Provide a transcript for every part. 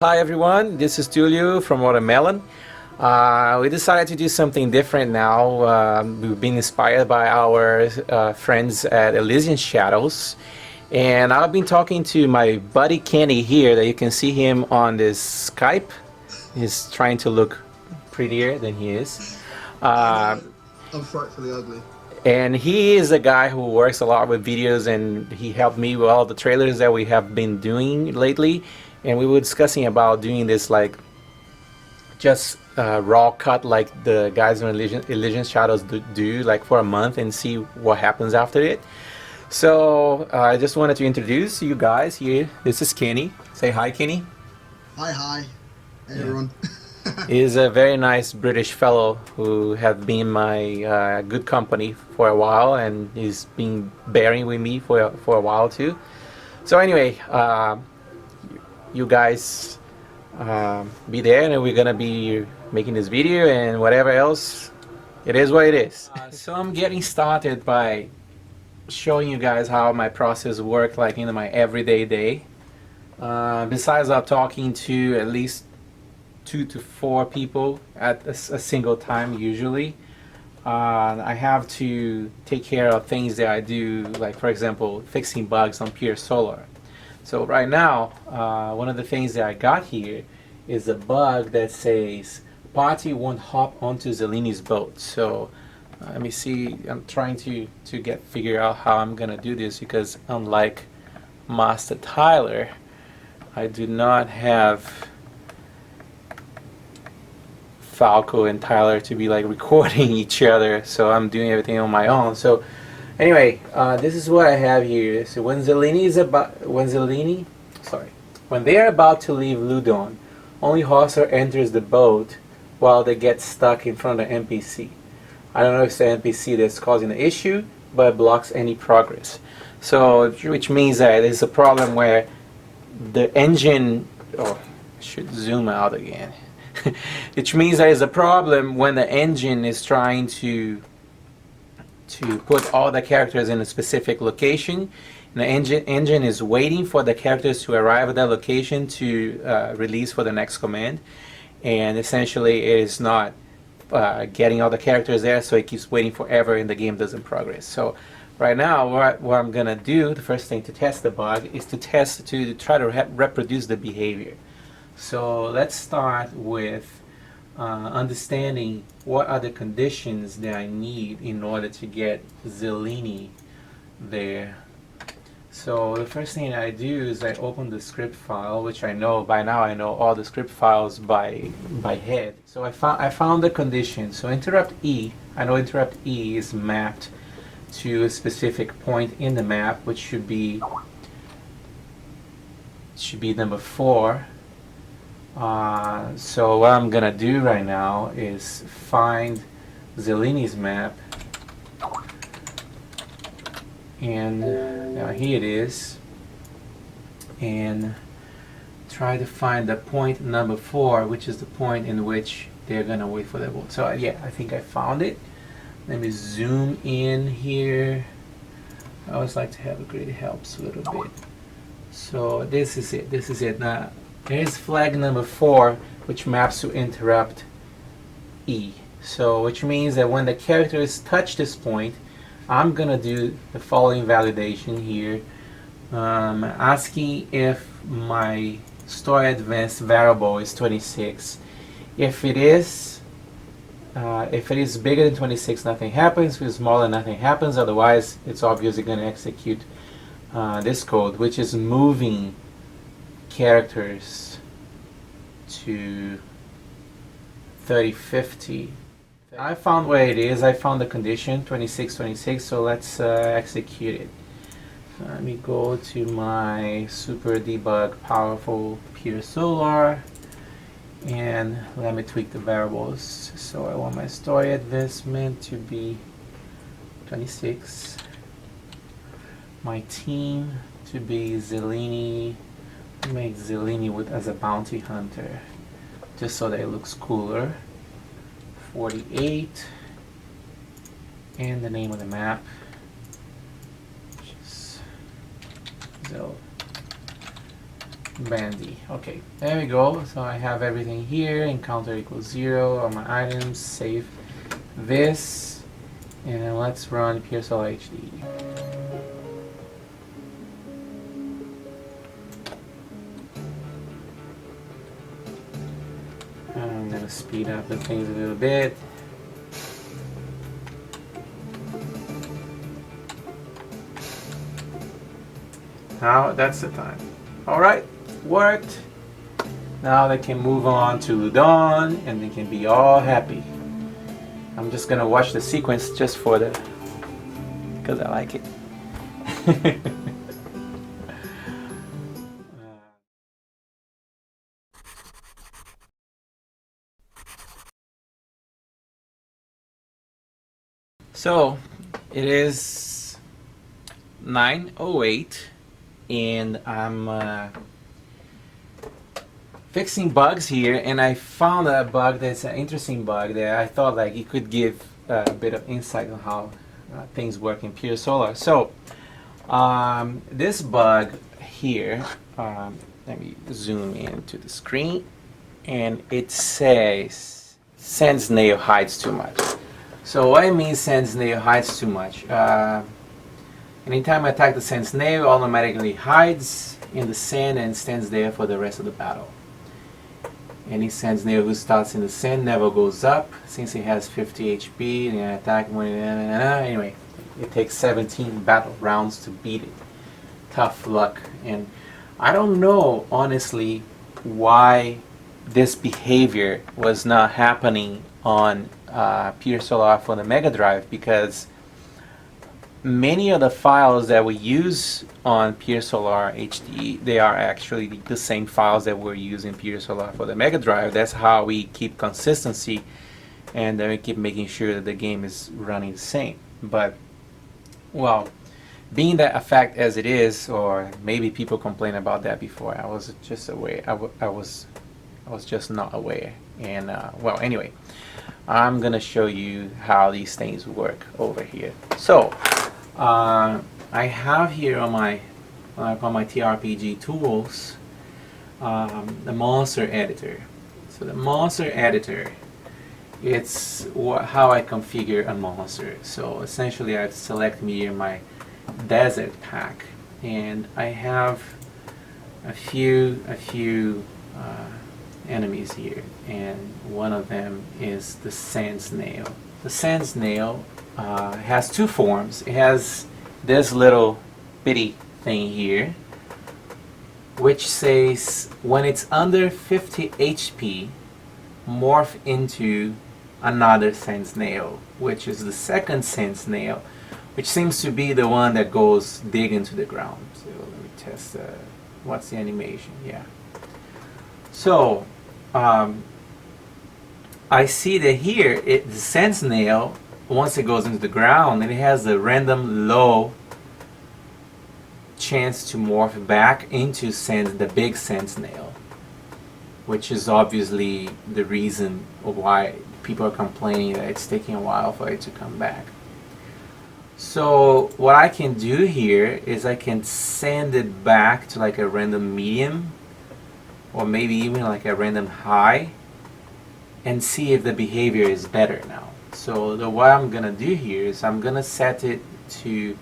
Hi everyone, this is Tulio from Watermelon. We decided to do something different now. We've been inspired by our friends at Elysian Shadows. And I've been talking to my buddy Kenny here that you can see him on this Skype. He's trying to look prettier than he is. I Uh, know. I'm frightfully ugly. and he is a guy who works a lot with videos, and he helped me with all the trailers that we have been doing lately. And we were discussing about doing this like just raw cut like the guys in Elysian Shadows do like for a month and see what happens after it. So I just wanted to introduce you guys here. This is Kenny. Say hi, Kenny. Hi. Hey, Yeah. everyone. He's a very nice British fellow who have been my good company for a while, and he's been bearing with me for a while too. So anyway, you guys be there, and we're gonna be making this video and whatever else. It is what it is. So I'm getting started by showing you guys how my process works, like in my everyday day. Besides, I'm talking to at least 2 to 4 people at a single time usually. I have to take care of things that I do, like for example fixing bugs on Pier Solar. So right now, one of the things that I got here is a bug that says party won't hop onto Zelini's boat. So let me see, I'm trying to figure out how I'm gonna do this, because unlike Master Tyler, I do not have Falco and Tyler to be like recording each other, so I'm doing everything on my own. So anyway, this is what I have here. So when they are about to leave Ludon, only Hosser enters the boat while they get stuck in front of the NPC. I don't know if it's the NPC that's causing the issue, but it blocks any progress. So which means that there's a problem where the engine, oh, I should zoom out again. Which means there is a problem when the engine is trying to put all the characters in a specific location. And the engine is waiting for the characters to arrive at that location to release for the next command. And essentially it is not getting all the characters there, so it keeps waiting forever and the game doesn't progress. So right now what I'm gonna do, the first thing to test the bug is to try to reproduce the behavior. So let's start with understanding what are the conditions that I need in order to get Zelini there. So the first thing I do is I open the script file, which I know by now, I know all the script files by head. So I found the condition. So interrupt E, I know interrupt E is mapped to a specific point in the map, which should be number 4. So what I'm gonna do right now is find Zelini's map, and now here it is, and try to find the point number 4, which is the point in which they're gonna wait for their boat. So yeah, I think I found it. Let me zoom in here. I always like to have a grid, it helps a little bit. So this is it. Now here's flag number 4, which maps to interrupt E. So which means that when the characters touch this point, I'm gonna do the following validation here, asking if my story advanced variable is 26. If it is bigger than 26, nothing happens. If it's smaller, nothing happens. Otherwise, it's obviously going to execute this code, which is moving characters to 3050. I found where it is. I found the condition 2626. So let's execute it. So let me go to my super debug powerful Pier Solar. And let me tweak the variables. So I want my story advancement to be 26. My team to be Zelini. Make Zelini as a bounty hunter, just so that it looks cooler. 48. And the name of the map, which is Bandy. Okay, there we go. So I have everything here. Encounter equals 0. All my items. Save this. And let's run Pier Solar HD. I'm going to speed up the things a little bit. Now that's the time. Alright, worked. Now they can move on to Ludon and they can be all happy. I'm just gonna watch the sequence just for the, because I like it. So it is 9:08 and I'm fixing bugs here, and I found a bug that's an interesting bug that I thought like it could give a bit of insight on how things work in Pier Solar. So this bug here, let me zoom into the screen, and it says sand snail hides too much. So what it means sand snail hides too much? Anytime I attack the sand snail, it automatically hides in the sand and stands there for the rest of the battle. Any sand snail who starts in the sand never goes up since it has 50 HP and I attack when anyway, it takes 17 battle rounds to beat it. Tough luck. And I don't know honestly why this behavior was not happening on Pier Solar for the Mega Drive, because many of the files that we use on Pier Solar HD, they are actually the same files that we're using Pier Solar for the Mega Drive. That's how we keep consistency, and then we keep making sure that the game is running the same. But, well, being that a fact as it is, or maybe people complain about that before, I was just aware. I was just not aware. And well, anyway, I'm gonna show you how these things work over here. So I have here on my TRPG tools the monster editor. So the monster editor, it's how I configure a monster. So essentially I've selected here my desert pack, and I have a few enemies here, and one of them is the sand snail. The sand snail has two forms. It has this little bitty thing here, which says when it's under 50 HP, morph into another sand snail, which is the second sand snail, which seems to be the one that goes dig into the ground. So let me test what's the animation. Yeah. So I see that here the sand snail, once it goes into the ground, it has a random low chance to morph back into the big sand snail, which is obviously the reason why people are complaining that it's taking a while for it to come back. So what I can do here is I can send it back to like a random medium, or maybe even like a random high, and see if the behavior is better now. So what I'm gonna do here is I'm gonna set it to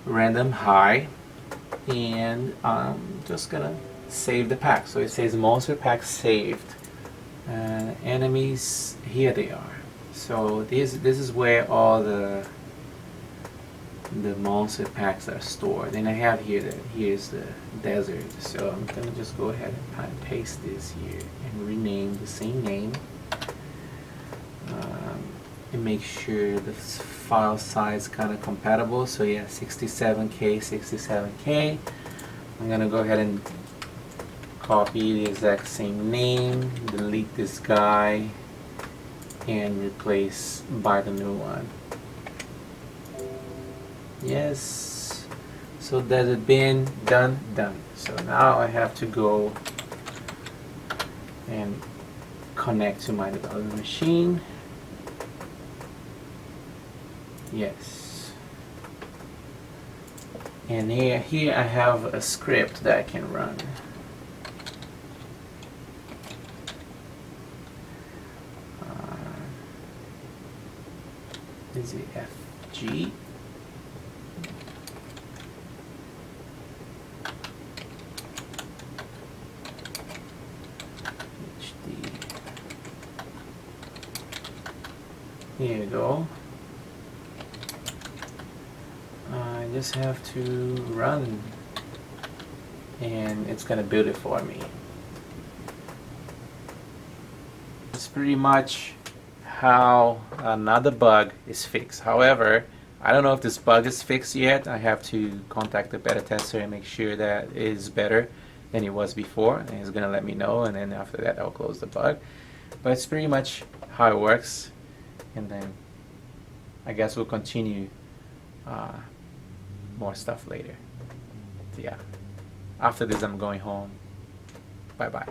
random high, and I'm just gonna save the pack. So it says monster pack saved. Enemies, here they are. So this is where all the monster packs are stored. And I have here here's the desert. So I'm gonna just go ahead and paste this here and rename the same name. And make sure the file size kind of compatible. So yeah, 67K, 67K. I'm gonna go ahead and copy the exact same name, delete this guy, and replace by the new one. Yes. So that has been done. So now I have to go and connect to my development machine. Yes. And here I have a script that I can run. is it F, G? HD. Here you go. I just have to run and it's gonna build it for me. It's pretty much how another bug is fixed. However, I don't know if this bug is fixed yet. I have to contact the beta tester and make sure that it is better than it was before, and he's gonna let me know, and then after that I'll close the bug. But it's pretty much how it works, and then I guess we'll continue more stuff later. Yeah, after this I'm going home. Bye bye.